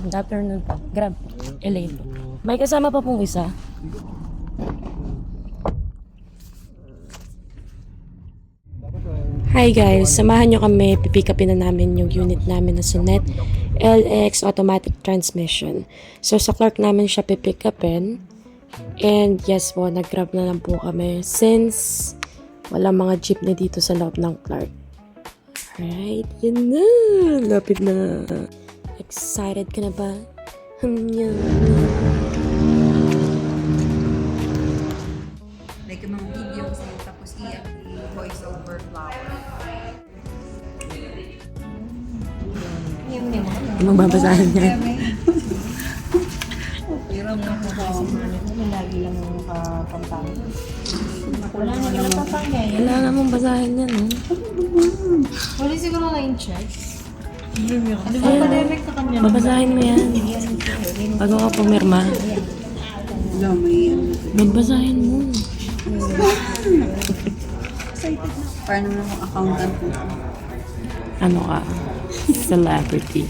Good afternoon po. Grab. Elaine po. May kasama pa pong isa. Hi guys, samahan nyo kami. Pipick upin na namin yung unit namin na Sonet LX Automatic Transmission. So sa Clark namin siya pipick upin. And yes po, nag-grab na lang po kami since walang mga jeepney dito sa loob ng Clark. Alright, yun na. Lapit na. Excited ka na ba? Like yung mga videos eh, tapos i-voice over flower. Yung magbabasahin niya. Pero lagi lang yung nakapampang. Wala nga lang papangay. Kailangan mong basahin yan, eh. Wala siguro na yung check. Ano ba pandemic sa kanya? Babasahin mo yan. Bago ka pumirma. Babasahin mo. Parang naman akong accountant po. Ano ka? Celebrity.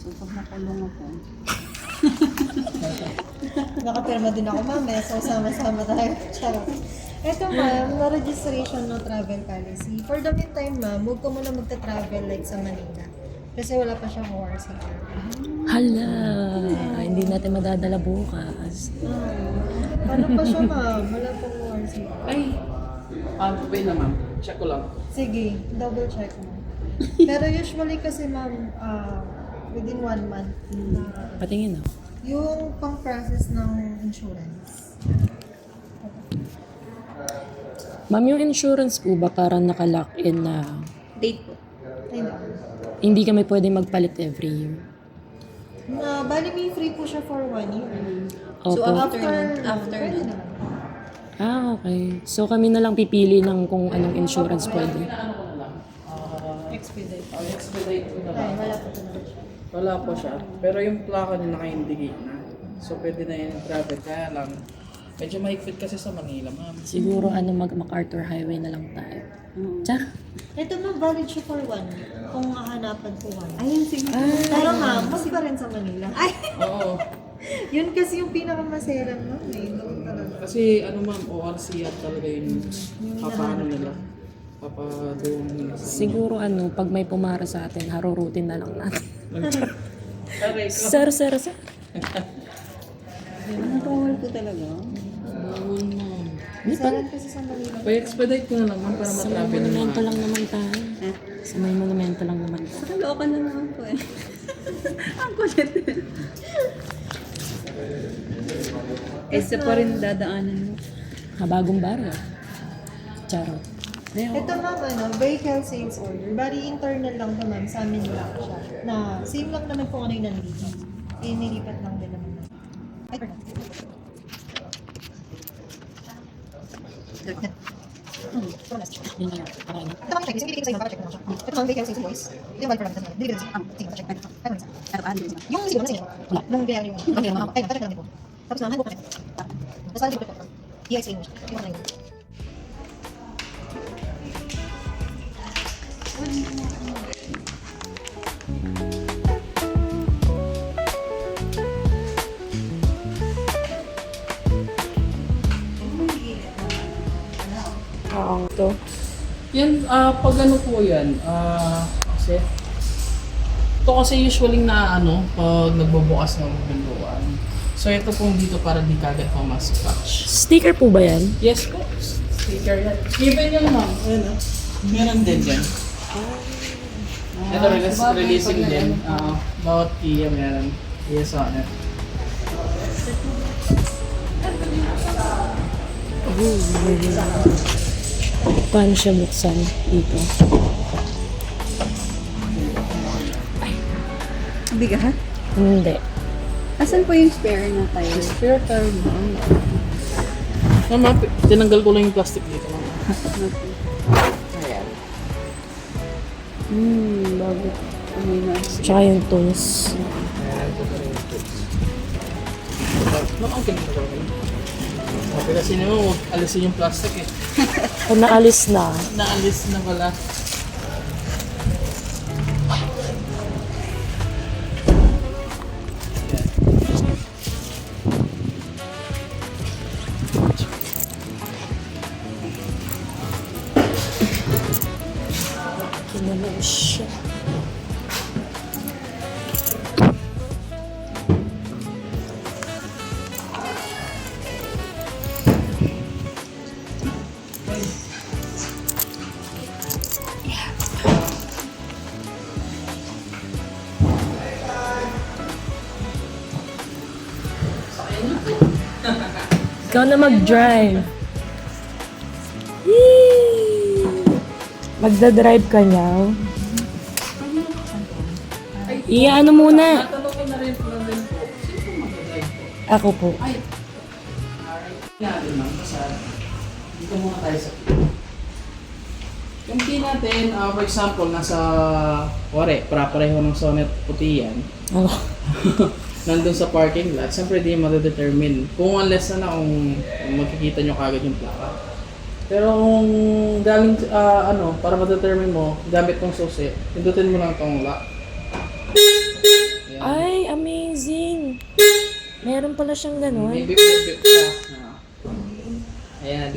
So, pag nakulong ako. Nakapirma din ako, ma'am. So, sama-sama tayo. Charot. Ito, ma'am, na-registration no travel policy. For the meantime, ma'am, huwag ka muna magta-travel like sa Manila. Kasi wala pa siyang ORCR. Hala, hindi natin madadala bukas. Paano pa siya, ma'am? Wala pang ORCR. Ay, paano ba yun na ma'am? Check ko lang. Sige, double check mo. Pero usually kasi, ma'am, within 1 month, Patingin, no? yung pang-process ng insurance. Ma'am, yung insurance po ba parang naka-lock in na Date po. Ay, no. hindi kami pwede magpalit every year? Bali may free po siya for 1 year. Opo. After okay. So kami na lang pipili ng kung anong insurance pwede. Expedite. Expedite ko na Ay, lang. wala po talaga siya. Wala po siya. Pero yung plaka niya naka-indicate na. So pwede na yung travel. Kaya lang, medyo mahigpit kasi sa Manila, ma'am. Siguro MacArthur Highway na lang tayo. Tsaka, Ito ma'am, valid siya for 1 year. Kung hahanapan po 1 year. Ayun, sige. Pero ma'am, mas pa rin sa Manila. Ay! Oo. Yun kasi yung pinakamaserang ma'am eh. Doon talaga. Kasi ano ma'am, ORC at talaga yung papaano nila. Papadoon nila sa siguro pag may pumara sa atin, harurutin na lang natin. Aray ko. Sir. Ano bawal po talaga? Bawal ma'am. Maseran kasi sa Manila. Pa-expedite ko na lang ma'am para Sa may matravel na monumento mga. lang naman tayo. Sa may monumento lang naman tayo. Sa Caloocan na naman po eh. Ang kulit. Isa pa rin dadaanan mo. Habagong baryo. Charot. Ito ma'am, vehicle sales order. Bali, internal lang to ma'am. Sa amin lang siya. Na same lang naman kung ano yung nandito. Eh, nilipat lang din naman. Ay, pardon. Yun na yun. Okay na. Ito ma'am, check. Sige, sa inyo, check mo siya. Ito ma'am, vehicle sales invoice. Ito yung valid for lang. Dili sige, check. Yung siguro na sa inyo. Nung biyahe yung... Ay, check lang din po. Tapos ma'am, handbook na. Tapos valid po. EIC English. Yung mga yun. Oo, to. Yan, pag ano po yan, kasi, ito kasi usually na pag nagbubukas ng pintuan. So ito pong dito para di kagad pa mas-scratch. Sticker po ba yan? Yes po, sticker yan. Even yung ma'am, meron din yan. Ito releasing din, bawat key meron. Yes on it. Paano siya buksan dito? Bigat? Hindi. Asan po yung spare na tayo? Spare tire mo. Mama, tinanggal ko lang yung plastic dito. Mama. Ayan. Bago. Amoy na. Tsaka yung tools. Ayan, ito pa rin yung tools. Okay na ba? Okay, kasi naman, huwag alisin yung plastic eh. Kung naalis na, Naalis na pala. kinalaw siya. Ikaw na mag-drive. Yee! Magda-drive ka niya. Ano muna. Natanong ko na rin po. Sino mag-drive po? Ako po. Ay! Alright. Natin ma'am, kasi dito muna tayo sa yung key natin, for example, nasa pareho ng sonnet puti yan. Oh. Nandun sa parking lot, siyempre di madadetermine. Kung unless na kung makikita nyo kagad yung plaka. Pero kung galing, para madadetermine mo, gamit tong susi, pindutin mo lang tong lock. Ayan. Ay, amazing. Meron pala siyang ganun. May bip-bip siya. Ayan.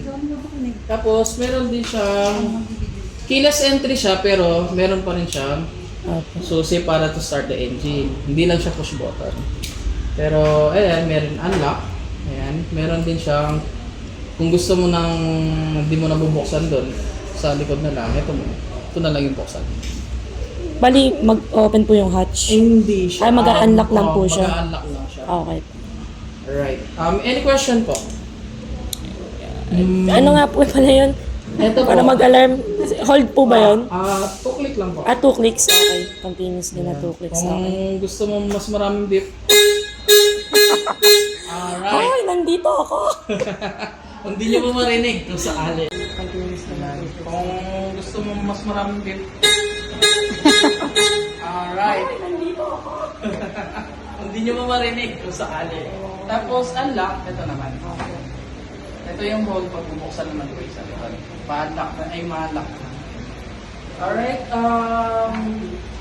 Tapos, meron din siyang keyless entry siya, pero meron pa rin siyang Okay. susi para to start the engine. Hindi lang siya push button. Pero, ayan, meron unlock. Ayan, meron din siyang, kung gusto mo nang hindi mo nabubuksan doon, sa likod na lang, ito na lang yung buksan. Bali, mag-open po yung hatch. Hindi siya. Ay, mag-a-unlock lang po siya. Mag-a-unlock lang siya. Okay. Alright. Any question po? Ano nga po pala yun? Ito po. Para mag-alarm. Hold po ba yun? 2 click lang po. 2 clicks. Okay. Continuous din na 2 clicks. Okay. Kung gusto mo mas maraming beep. Alright. Hoy, nandito ako! Kung di nyo pa marinig, kung sa ali. Kung gusto mo mas maraming beep. Alright. Nandito ako! Kung di nyo pa marinig, kung sa ali. Tapos unlock, ito naman. Ito yung hole pag bubuksan naman ko isa. Pa-unlock na, ay ma-unlock na. Alright,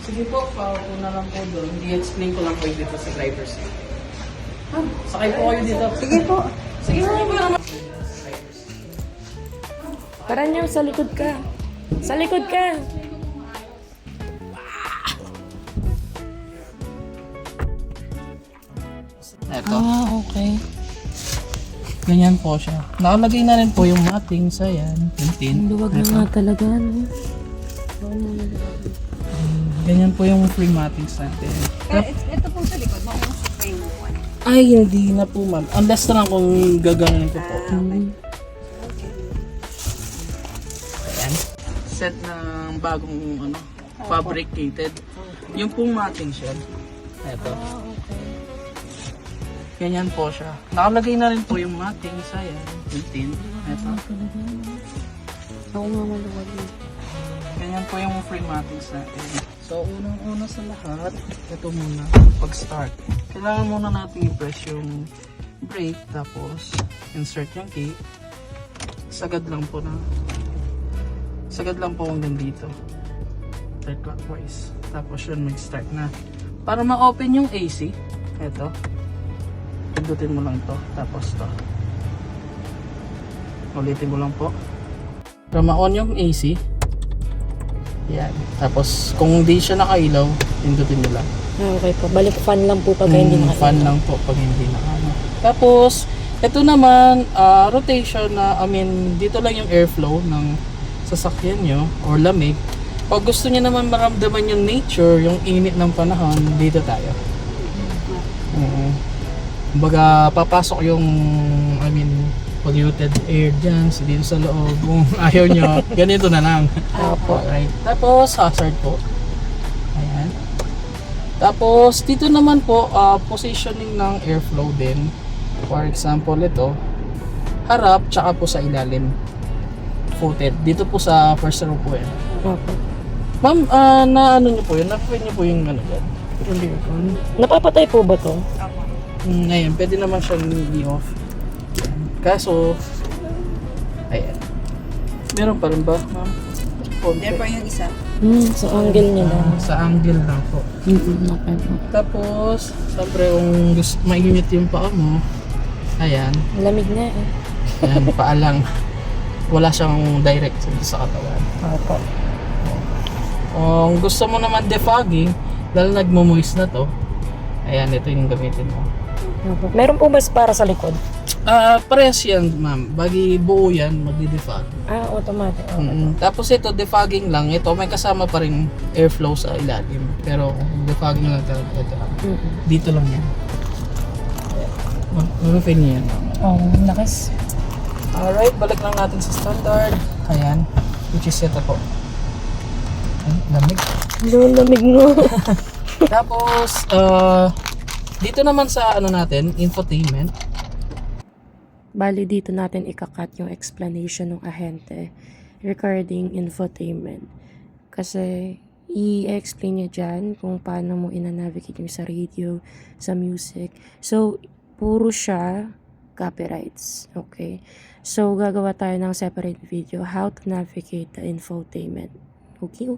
sige po, pauna lang po doon. I-explain ko lang po yung dito sa driver's seat. Sakay po kayo dito. Sige po. Sige po naman. Tara niyo, sa likod ka. Sa likod ka! Ito. Okay. Ganyan po siya. Nakalagay na rin po yung matting sa yan. Yung tin. Luwag na nga talaga, no? Ganyan po yung free mattings natin. Ito po sa likod, maubos pa yung one. Ay, hindi na po ma'am. Unless na lang kung gagawin ko po. Ayan. Set ng bagong fabricated. Yung pong matting siya. Ito. Ganyan po siya. Nakalagay na rin po yung matting sa yan. Yung tin. Ito. Ako nga maluwag. Ganyan po yung free mattings natin. So, unang-una sa lahat, ito muna, pag-start. Kailangan muna natin i-press yung brake, tapos insert yung key. Sagad lang po hanggang dito. Clockwise. Tapos yun, mag-start na. Para ma-open yung AC, ito. Pindutin mo lang to, tapos to. Ulitin mo lang po. Para ma-on yung AC, yan. Tapos, kung hindi siya nakailaw, pindutin nyo lang. Okay po. Balik fan lang po pag hindi nakailaw. Fan lang po pag hindi nakailaw. Tapos, ito naman, rotation na, dito lang yung airflow ng sasakyan nyo or lamig. Pag gusto nyo naman maramdaman yung nature, yung init ng panahon, dito tayo. Kumbaga, papasok yung, polluted air dyan, dito sa loob. Kung ayaw nyo, ganito na lang. Opo. Alright. Tapos, hazard po. Ayan. Tapos, dito naman po, positioning ng airflow din. For example, ito, harap, tsaka po sa ilalim. footed. Dito po sa first row po yan. Opo. Ma'am, na ano niyo po yun? Na-pwede niyo po yung ano yan? Yung aircon. Napapatay po ba to? Ngayon, pwede naman siyang i-off. Kaso, ayan. Meron pa rin ba, ma'am? Konti. There pa yung isa. Sa angle niya lang. Sa angle lang po. Okay po. Tapos, siyempre kung gusto mainit yung paa mo, ayan, Lamig na eh. ayan, paa lang. Wala siyang direct sa katawan. Opo. Kung gusto mo naman defogging, dahil nagmo-moist na to, ayan, ito yung gamitin mo. Opo. Meron po mas para sa likod? Parehas yan, ma'am. Bagi buo yan, magdi-defog. Automatic. Tapos ito, defogging lang. Ito, may kasama pa rin airflow sa ilalim. Pero defogging lang talaga. Ito lang. Dito lang yan. Mag-refine niya yan, ma'am. Lakas. Alright, balik lang natin sa standard. Ayan, which is ito po. Ay, lamig. Lamig no. Tapos, dito naman sa ano natin, infotainment. Bali dito natin ikakat yung explanation ng ahente regarding infotainment. Kasi i-explain niya dyan kung paano mo ina-navigate yung sa radio, sa music. So, puro siya copyrights. Okay? So, gagawa tayo ng separate video how to navigate the infotainment. Okay?